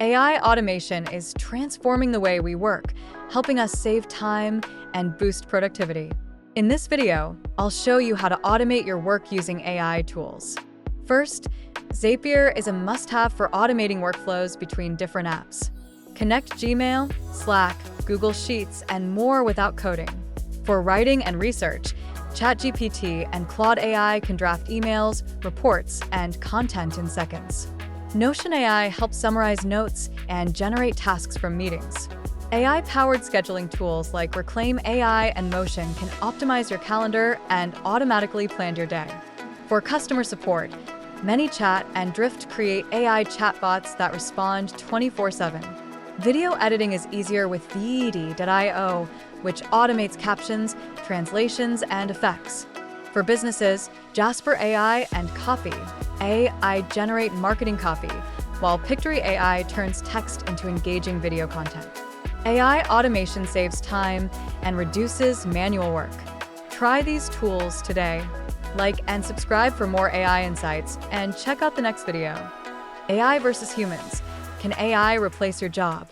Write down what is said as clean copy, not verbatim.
AI automation is transforming the way we work, helping us save time and boost productivity. In this video, I'll show you how to automate your work using AI tools. First, Zapier is a must-have for automating workflows between different apps. Connect Gmail, Slack, Google Sheets, and more without coding. For writing and research, ChatGPT and Claude AI can draft emails, reports, and content in seconds. Notion AI helps summarize notes and generate tasks from meetings. AI-powered scheduling tools like Reclaim AI and Motion can optimize your calendar and automatically plan your day. For customer support, ManyChat and Drift create AI chatbots that respond 24/7. Video editing is easier with VEED.io, which automates captions, translations, and effects. For businesses, Jasper AI and Copy AI generate marketing copy, while Pictory AI turns text into engaging video content. AI automation saves time and reduces manual work. Try these tools today. Like and subscribe for more AI insights, and check out the next video. AI versus humans. Can AI replace your job?